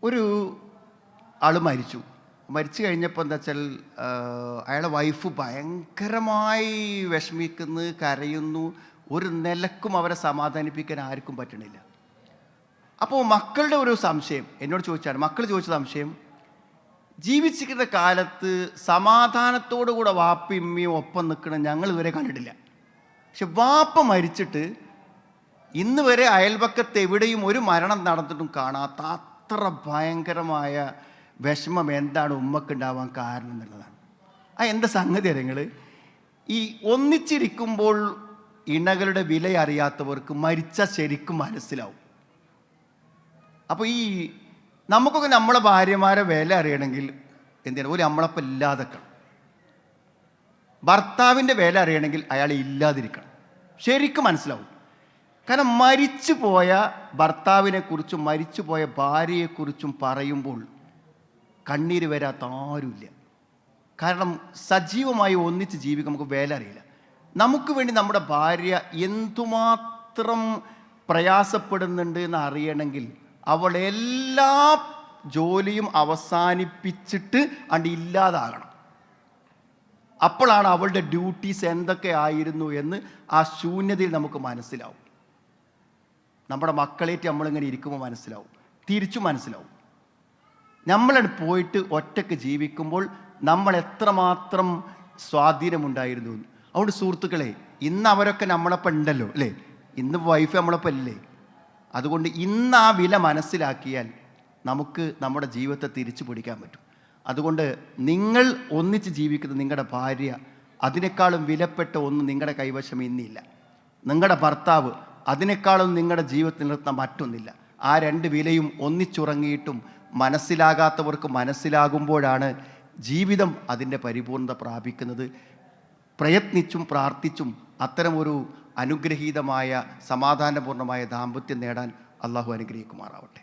ഒരു ആൾ മരിച്ചു. മരിച്ചു കഴിഞ്ഞപ്പോൾ എന്താ വെച്ചാൽ അയാളുടെ വൈഫ് ഭയങ്കരമായി വിഷമിക്കുന്നു, കരയുന്നു. ഒരു നിലക്കും അവരെ സമാധാനിപ്പിക്കാൻ ആർക്കും പറ്റണില്ല. അപ്പോൾ മക്കളുടെ ഒരു സംശയം എന്നോട് ചോദിച്ചാണ്. മക്കൾ ചോദിച്ച സംശയം, ജീവിച്ചിരിക്കുന്ന കാലത്ത് സമാധാനത്തോടു കൂടെ വാപ്പയും ഉമ്മയും ഒപ്പം നിൽക്കണം ഞങ്ങൾ ഇതുവരെ കണ്ടിട്ടില്ല. പക്ഷെ വാപ്പ മരിച്ചിട്ട് ഇന്ന് വരെ അയൽപക്കത്ത് എവിടെയും ഒരു മരണം നടന്നിട്ടും കാണാത്ത അത്ര ഭയങ്കരമായ വിഷമം എന്താണ് ഉമ്മക്കുണ്ടാവാൻ കാരണം എന്നുള്ളതാണ്. എന്താ സംഗതി അറിയങ്ങൾ, ഈ ഒന്നിച്ചിരിക്കുമ്പോൾ ഇണകളുടെ വില അറിയാത്തവർക്ക് മരിച്ച ശരിക്കും മനസ്സിലാവും. അപ്പോൾ ഈ നമുക്കൊക്കെ നമ്മളെ ഭാര്യമാരെ വില അറിയണമെങ്കിൽ എന്തിനാ ഒരു നമ്മളപ്പം ഇല്ലാതെക്കണം. ഭർത്താവിൻ്റെ വില അറിയണമെങ്കിൽ അയാൾ ഇല്ലാതിരിക്കണം, ശരിക്കും മനസ്സിലാവും. കാരണം മരിച്ചു പോയ ഭർത്താവിനെക്കുറിച്ചും മരിച്ചു പോയ ഭാര്യയെക്കുറിച്ചും പറയുമ്പോൾ കണ്ണീര് വരാത്ത ആരുമില്ല. കാരണം സജീവമായി ഒന്നിച്ച് ജീവിക്കാൻ നമുക്ക് വില അറിയില്ല. നമുക്ക് വേണ്ടി നമ്മുടെ ഭാര്യ എന്തുമാത്രം പ്രയാസപ്പെടുന്നുണ്ട് എന്ന് അറിയണമെങ്കിൽ അവൾ എല്ലാ ജോലിയും അവസാനിപ്പിച്ചിട്ട് അണ്ട് ഇല്ലാതാകണം. അപ്പോഴാണ് അവളുടെ ഡ്യൂട്ടീസ് എന്തൊക്കെ ആയിരുന്നു എന്ന് ആ ശൂന്യതയിൽ നമുക്ക് മനസ്സിലാവും. നമ്മുടെ മക്കളേറ്റ് നമ്മളിങ്ങനെ ഇരിക്കുമ്പോൾ മനസ്സിലാവും, തിരിച്ചു മനസ്സിലാവും. നമ്മളാണ് പോയിട്ട് ഒറ്റയ്ക്ക് ജീവിക്കുമ്പോൾ നമ്മൾ എത്രമാത്രം സ്വാധീനമുണ്ടായിരുന്നു. അതുകൊണ്ട് സുഹൃത്തുക്കളെ, ഇന്ന് അവരൊക്കെ നമ്മളൊപ്പം ഉണ്ടല്ലോ അല്ലേ, ഇന്ന് വൈഫ് നമ്മളൊപ്പം അല്ലേ. അതുകൊണ്ട് ഇന്ന് ആ വില മനസ്സിലാക്കിയാൽ നമുക്ക് നമ്മുടെ ജീവിതത്തെ തിരിച്ചു പിടിക്കാൻ പറ്റും. അതുകൊണ്ട് നിങ്ങൾ ഒന്നിച്ച് ജീവിക്കുന്ന നിങ്ങളുടെ ഭാര്യ, അതിനേക്കാളും വിലപ്പെട്ട ഒന്നും നിങ്ങളുടെ കൈവശം ഇന്നില്ല. നിങ്ങളുടെ ഭർത്താവ്, അതിനേക്കാളും നിങ്ങളുടെ ജീവിതത്തിൽ നിർത്തുന്ന മറ്റൊന്നില്ല. ആ രണ്ട് വിലയും ഒന്നിച്ചുറങ്ങിയിട്ടും മനസ്സിലാകാത്തവർക്ക് മനസ്സിലാകുമ്പോഴാണ് ജീവിതം അതിൻ്റെ പരിപൂർണത പ്രാപിക്കുന്നത്. പ്രയത്നിച്ചും പ്രാർത്ഥിച്ചും അത്തരമൊരു അനുഗ്രഹീതമായ സമാധാനപൂർണ്ണമായ ദാമ്പത്യം നേടാൻ അള്ളാഹു അനുഗ്രഹിക്കുമാറാവട്ടെ.